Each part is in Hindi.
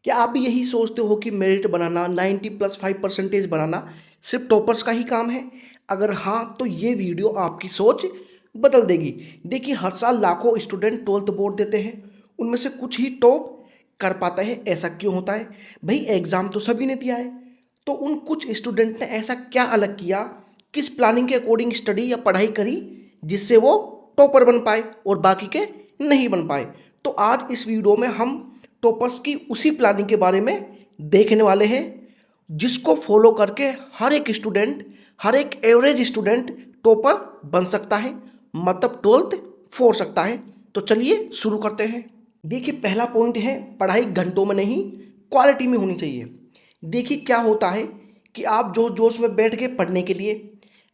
क्या आप भी यही सोचते हो कि मेरिट बनाना 90+5% बनाना सिर्फ टॉपर्स का ही काम है? अगर हाँ, तो ये वीडियो आपकी सोच बदल देगी। देखिए, हर साल लाखों स्टूडेंट 12th बोर्ड देते हैं, उनमें से कुछ ही टॉप कर पाता है। ऐसा क्यों होता है? भाई एग्ज़ाम तो सभी ने दिया है, तो उन कुछ स्टूडेंट ने ऐसा क्या अलग किया, किस प्लानिंग के अकॉर्डिंग स्टडी या पढ़ाई करी जिससे वो टॉपर बन पाए और बाकी के नहीं बन पाए। तो आज इस वीडियो में हम टॉपर्स की उसी प्लानिंग के बारे में देखने वाले हैं, जिसको फॉलो करके हर एक स्टूडेंट, हर एक एवरेज स्टूडेंट टॉपर बन सकता है, मतलब 12th फोड़ सकता है। तो चलिए शुरू करते हैं। देखिए, पहला पॉइंट है पढ़ाई घंटों में नहीं, क्वालिटी में होनी चाहिए। देखिए क्या होता है कि आप जो जोश में बैठ के पढ़ने के लिए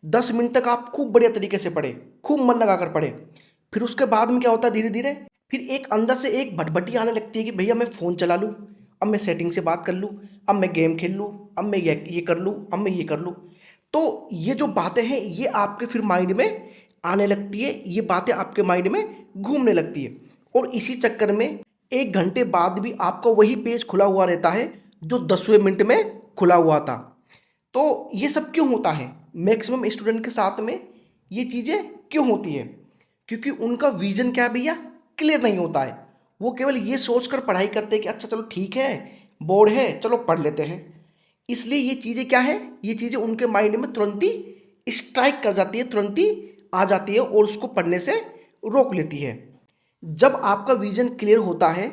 10 मिनट तक आप खूब बढ़िया तरीके से पढ़े, खूब मन लगा कर पढ़े, फिर उसके बाद में क्या होता है, धीरे धीरे फिर एक अंदर से एक भटभटी आने लगती है कि भैया मैं फ़ोन चला लूँ, अब मैं सेटिंग से बात कर लूँ, अब मैं गेम खेल लूँ, अब मैं ये कर लूँ, अब मैं ये कर लूँ। तो ये जो बातें हैं ये आपके फिर माइंड में आने लगती है, ये बातें आपके माइंड में घूमने लगती है, और इसी चक्कर में 1 घंटे बाद भी आपका वही पेज खुला हुआ रहता है जो 10वें मिनट में खुला हुआ था। तो ये सब क्यों होता है? मैक्सिमम स्टूडेंट के साथ में ये चीज़ें क्यों होती है? क्योंकि उनका विजन क्या है भैया, क्लियर नहीं होता है। वो केवल ये सोचकर पढ़ाई करते हैं कि अच्छा चलो ठीक है, बोर्ड है, चलो पढ़ लेते हैं। इसलिए ये चीज़ें क्या है, ये चीज़ें उनके माइंड में तुरंत ही स्ट्राइक कर जाती है, तुरंत ही आ जाती है और उसको पढ़ने से रोक लेती है। जब आपका विजन क्लियर होता है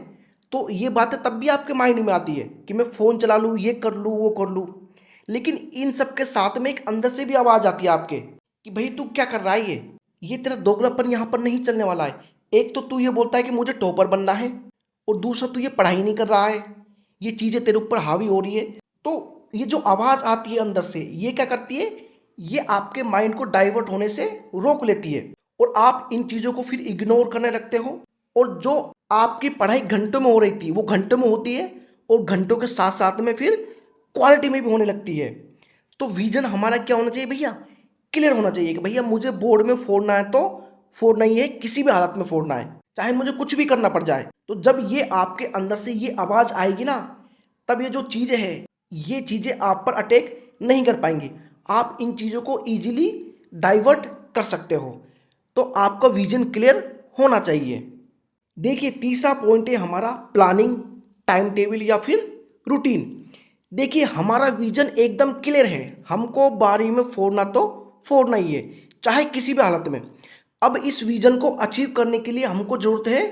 तो ये बातें तब भी आपके माइंड में आती है कि मैं फ़ोन चला लूँ, ये कर लूँ, वो कर लूँ। लेकिन इन सब के साथ में एक अंदर से भी आवाज़ आती है आपके कि भाई तू क्या कर रहा है, ये तेरा दोगलापन यहाँ पर नहीं चलने वाला है। एक तो तू ये बोलता है कि मुझे टॉपर बनना है, और दूसरा तू ये पढ़ाई नहीं कर रहा है, ये चीज़ें तेरे ऊपर हावी हो रही है। तो ये जो आवाज़ आती है अंदर से, ये क्या करती है, ये आपके माइंड को डाइवर्ट होने से रोक लेती है, और आप इन चीज़ों को फिर इग्नोर करने लगते हो। और जो आपकी पढ़ाई घंटों में हो रही थी वो घंटों में होती है, और घंटों के साथ साथ में फिर क्वालिटी में भी होने लगती है। तो विजन हमारा क्या होना चाहिए भैया, क्लियर होना चाहिए कि भैया मुझे बोर्ड में फोड़ना है तो फोड़ना ही है, किसी भी हालत में फोड़ना है, चाहे मुझे कुछ भी करना पड़ जाए। तो जब ये आपके अंदर से ये आवाज़ आएगी ना, तब ये जो चीज़ें हैं ये चीज़ें आप पर अटैक नहीं कर पाएंगी। आप इन चीज़ों को इजीली डाइवर्ट कर सकते हो। तो आपका विजन क्लियर होना चाहिए। देखिए, तीसरा पॉइंट है हमारा प्लानिंग, टाइम टेबल या फिर रूटीन। देखिए, हमारा विजन एकदम क्लियर है, हमको बारी में फोड़ना तो फोड़ना ही है, चाहे किसी भी हालत में। अब इस विजन को अचीव करने के लिए हमको ज़रूरत है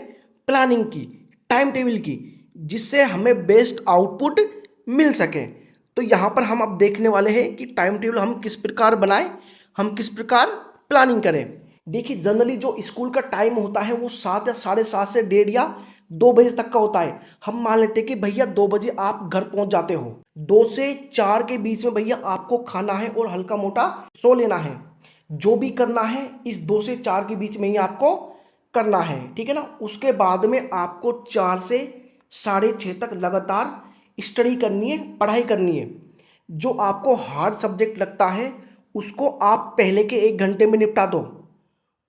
प्लानिंग की, टाइम टेबल की, जिससे हमें बेस्ट आउटपुट मिल सके। तो यहाँ पर हम अब देखने वाले हैं कि टाइम टेबल हम किस प्रकार बनाएं, हम किस प्रकार प्लानिंग करें। देखिए, जनरली जो स्कूल का टाइम होता है वो 7 या 7:30 से 1:30 या 2 बजे तक का होता है। हम मान लेते हैं कि भैया 2 बजे आप घर पहुंच जाते हो, 2 से 4 के बीच में भैया आपको खाना है और हल्का मोटा सो लेना है। जो भी करना है इस 2 से 4 के बीच में ही आपको करना है, ठीक है ना। उसके बाद में आपको 4 से 6:30 तक लगातार स्टडी करनी है, पढ़ाई करनी है। जो आपको हार्ड सब्जेक्ट लगता है उसको आप पहले के 1 घंटे में निपटा दो,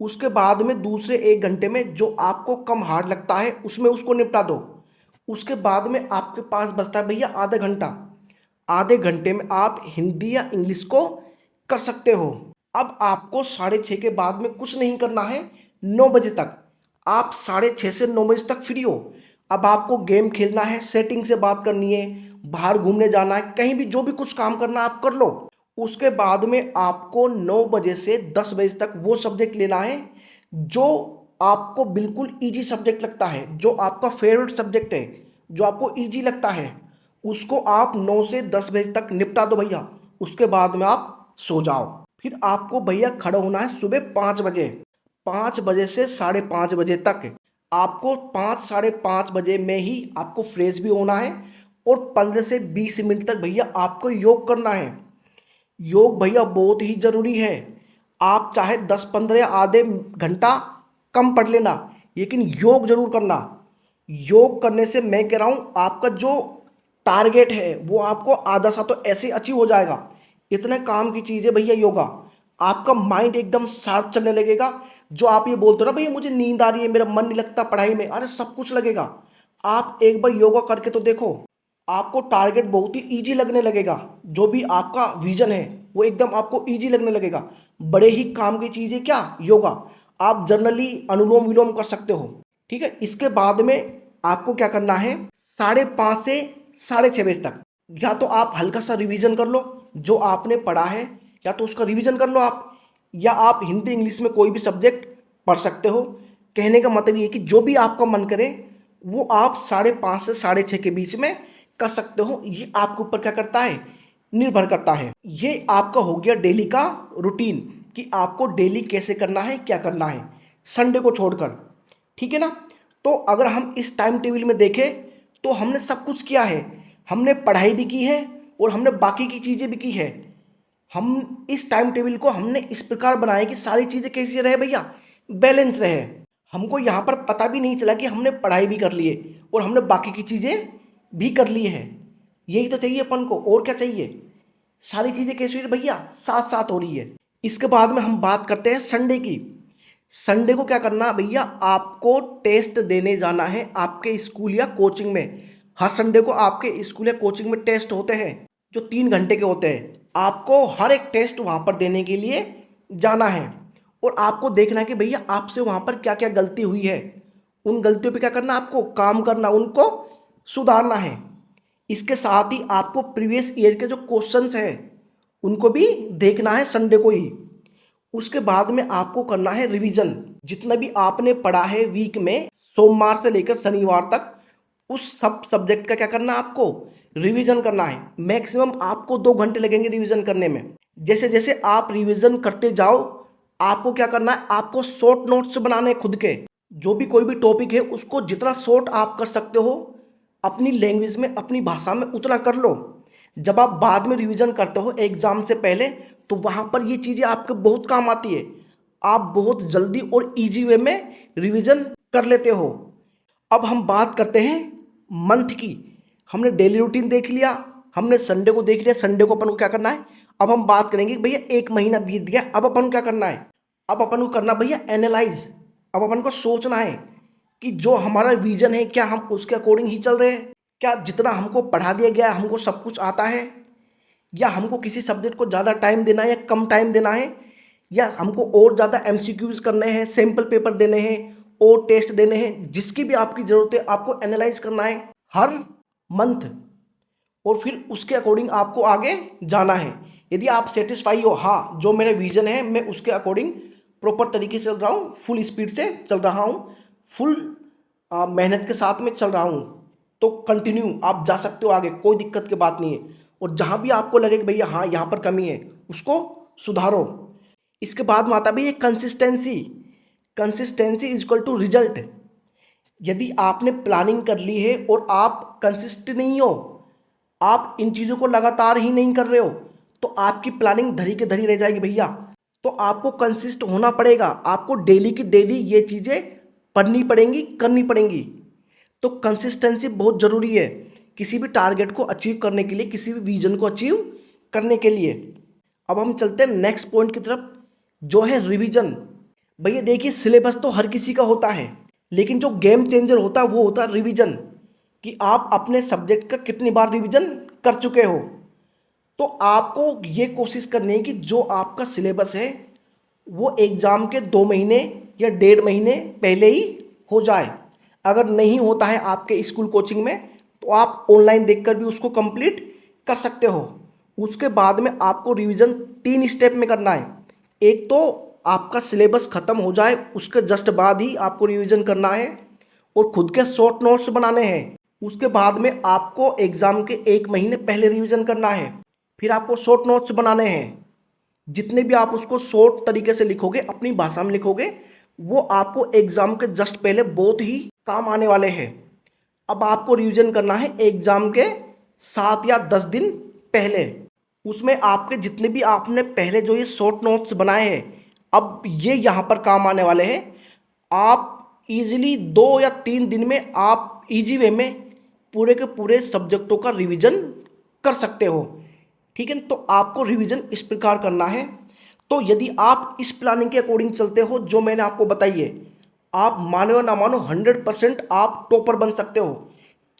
उसके बाद में दूसरे 1 घंटे में जो आपको कम हार्ड लगता है उसमें उसको निपटा दो। उसके बाद में आपके पास बचता है भैया आधा घंटा। आधे घंटे में आप हिंदी या इंग्लिश को कर सकते हो। अब आपको 6:30 के बाद में कुछ नहीं करना है, 9 बजे तक। आप 6:30 से 9 बजे तक फ्री हो। अब आपको गेम खेलना है, सेटिंग से बात करनी है, बाहर घूमने जाना है, कहीं भी जो भी कुछ काम करना आप कर लो। उसके बाद में आपको 9 बजे से 10 बजे तक वो सब्जेक्ट लेना है जो आपको बिल्कुल इजी सब्जेक्ट लगता है, जो आपका फेवरेट सब्जेक्ट है, जो आपको इजी लगता है, उसको आप 9 से 10 बजे तक निपटा दो भैया। उसके बाद में आप सो जाओ। फिर आपको भैया खड़ा होना है सुबह 5 बजे। 5 बजे से 5:30 बजे तक आपको 5 साढ़े 5 बजे में ही आपको फ्रेश भी होना है, और 15 से 20 मिनट तक भैया आपको योग करना है। योग भैया बहुत ही जरूरी है। आप चाहे 10-15 आधे घंटा कम पढ़ लेना, लेकिन योग जरूर करना। योग करने से मैं कह रहा हूँ आपका जो टारगेट है वो आपको आधा सा तो ऐसे अचीव हो जाएगा। इतने काम की चीज़ है भैया योगा। आपका माइंड एकदम शार्प चलने लगेगा। जो आप ये बोलते हो ना भैया मुझे नींद आ रही है, मेरा मन नहीं लगता पढ़ाई में, अरे सब कुछ लगेगा। आप एक बार योगा करके तो देखो, आपको टारगेट बहुत ही ईजी लगने लगेगा। जो भी आपका विजन है वो एकदम आपको ईजी लगने लगेगा। बड़े ही काम की चीज़ है क्या, योगा। आप जनरली अनुलोम विलोम कर सकते हो, ठीक है। इसके बाद में आपको क्या करना है, 5:30 से 6:30 बजे तक या तो आप हल्का सा रिवीजन कर लो जो आपने पढ़ा है, या तो उसका रिवीजन कर लो आप, या आप हिंदी इंग्लिश में कोई भी सब्जेक्ट पढ़ सकते हो। कहने का मतलब ये है कि जो भी आपका मन करे वो आप 5:30 से 6:30 के बीच में कर सकते हो। ये आपके ऊपर क्या करता है, निर्भर करता है। ये आपका हो गया डेली का रूटीन कि आपको डेली कैसे करना है, क्या करना है, संडे को छोड़कर, ठीक है ना। तो अगर हम इस टाइम टेबल में देखें तो हमने सब कुछ किया है। हमने पढ़ाई भी की है और हमने बाकी की चीज़ें भी की है। हम इस टाइम टेबल को हमने इस प्रकार बनाया कि सारी चीज़ें कैसी रहे भैया, बैलेंस रहे। हमको यहाँ पर पता भी नहीं चला कि हमने पढ़ाई भी कर ली है और हमने बाकी की चीज़ें भी कर ली है। यही तो चाहिए अपन को, और क्या चाहिए। सारी चीज़ें कैसी हो रही है भैया, साथ साथ हो रही है। इसके बाद में हम बात करते हैं संडे की। संडे को क्या करना भैया, आपको टेस्ट देने जाना है आपके स्कूल या कोचिंग में। हर संडे को आपके स्कूल या कोचिंग में टेस्ट होते हैं जो 3 घंटे के होते हैं। आपको हर एक टेस्ट वहाँ पर देने के लिए जाना है और आपको देखना है कि भैया आपसे वहाँ पर क्या क्या गलती हुई है। उन गलतियों पे क्या करना, आपको काम करना, उनको सुधारना है। इसके साथ ही आपको प्रीवियस ईयर के जो क्वेश्चंस हैं उनको भी देखना है संडे को ही। उसके बाद में आपको करना है रिवीजन। जितना भी आपने पढ़ा है वीक में, सोमवार से लेकर शनिवार तक, उस सब सब्जेक्ट का क्या करना है, आपको रिवीजन करना है। मैक्सिमम आपको 2 घंटे लगेंगे रिवीजन करने में। जैसे जैसे आप रिवीजन करते जाओ, आपको क्या करना है, आपको शॉर्ट नोट्स बनाने हैं खुद के। जो भी कोई भी टॉपिक है उसको जितना शॉर्ट आप कर सकते हो अपनी लैंग्वेज में, अपनी भाषा में, उतना कर लो। जब आप बाद में रिवीजन करते हो एग्जाम से पहले, तो वहाँ पर ये चीज़ें आपके बहुत काम आती है। आप बहुत जल्दी और इजी वे में रिवीजन कर लेते हो। अब हम बात करते हैं मंथ की। हमने डेली रूटीन देख लिया, हमने संडे को देख लिया, संडे को अपन को क्या करना है। अब हम बात करेंगे भैया 1 महीना बीत गया, अब अपन को क्या करना है। अब अपन को करना भैया एनालाइज। अब अपन को सोचना है कि जो हमारा विजन है क्या हम उसके अकॉर्डिंग ही चल रहे हैं, क्या जितना हमको पढ़ा दिया गया है हमको सब कुछ आता है, या हमको किसी सब्जेक्ट को ज़्यादा टाइम देना है या कम टाइम देना है, या हमको और ज़्यादा एमसीक्यूज करने हैं, सैम्पल पेपर देने हैं और टेस्ट देने हैं। जिसकी भी आपकी ज़रूरत है आपको एनालाइज करना है हर मंथ, और फिर उसके अकॉर्डिंग आपको आगे जाना है। यदि आप सेटिस्फाई हो, हाँ जो मेरा विजन है मैं उसके अकॉर्डिंग प्रॉपर तरीके से चल रहा हूँ, फुल स्पीड से चल रहा हूँ, फुल मेहनत के साथ में चल रहा हूँ, तो कंटिन्यू आप जा सकते हो आगे, कोई दिक्कत की बात नहीं है। और जहाँ भी आपको लगे कि भैया हाँ यहाँ पर कमी है उसको सुधारो। इसके बाद में आता है भैया consistency. Consistency is equal to result. यदि आपने प्लानिंग कर ली है और आप कंसिस्टेंट नहीं हो, आप इन चीज़ों को लगातार ही नहीं कर रहे हो, तो आपकी प्लानिंग धरी के धरी रह जाएगी भैया। तो आपको कंसिस्ट होना पड़ेगा, आपको डेली की डेली ये चीज़ें पढ़नी पड़ेंगी, करनी पड़ेंगी। तो कंसिस्टेंसी बहुत ज़रूरी है किसी भी टारगेट को अचीव करने के लिए, किसी भी विजन को अचीव करने के लिए। अब हम चलते हैं नेक्स्ट पॉइंट की तरफ, जो है रिवीजन। भैया देखिए सिलेबस तो हर किसी का होता है, लेकिन जो गेम चेंजर होता है वो होता है रिवीजन, कि आप अपने सब्जेक्ट का कितनी बार रिवीजन कर चुके हो। तो आपको ये कोशिश करनी है कि जो आपका सिलेबस है वो एग्ज़ाम के 2 महीने या 1.5 महीने पहले ही हो जाए। अगर नहीं होता है आपके स्कूल कोचिंग में तो आप ऑनलाइन देखकर भी उसको कंप्लीट कर सकते हो। उसके बाद में आपको रिवीजन 3 स्टेप में करना है। एक तो आपका सिलेबस ख़त्म हो जाए उसके जस्ट बाद ही आपको रिवीजन करना है और खुद के शॉर्ट नोट्स बनाने हैं। उसके बाद में आपको एग्ज़ाम के 1 महीने पहले रिवीजन करना है, फिर आपको शॉर्ट नोट्स बनाने हैं। जितने भी आप उसको शॉर्ट तरीके से लिखोगे, अपनी भाषा में लिखोगे, वो आपको एग्ज़ाम के जस्ट पहले बहुत ही काम आने वाले हैं। अब आपको रिवीजन करना है एग्ज़ाम के 7 या 10 दिन पहले। उसमें आपके जितने भी आपने पहले जो ये शॉर्ट नोट्स बनाए हैं, अब ये यहाँ पर काम आने वाले हैं। आप इजीली 2 या 3 दिन में आप इजी वे में पूरे के पूरे सब्जेक्टों का रिवीजन कर सकते हो, ठीक है। तो आपको रिवीजन इस प्रकार करना है। तो यदि आप इस प्लानिंग के अकॉर्डिंग चलते हो जो मैंने आपको बताई है, आप मानो या ना मानो 100% आप टॉपर बन सकते हो।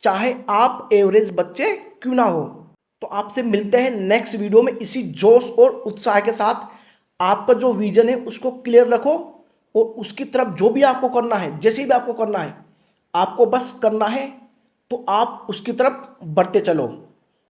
चाहे आप एवरेज बच्चे क्यों ना हो। तो आपसे मिलते हैं नेक्स्ट वीडियो में इसी जोश और उत्साह के साथ। आपका जो विजन है उसको क्लियर रखो और उसकी तरफ जो भी आपको करना है, जैसे भी आपको करना है, आपको बस करना है, तो आप उसकी तरफ बढ़ते चलो।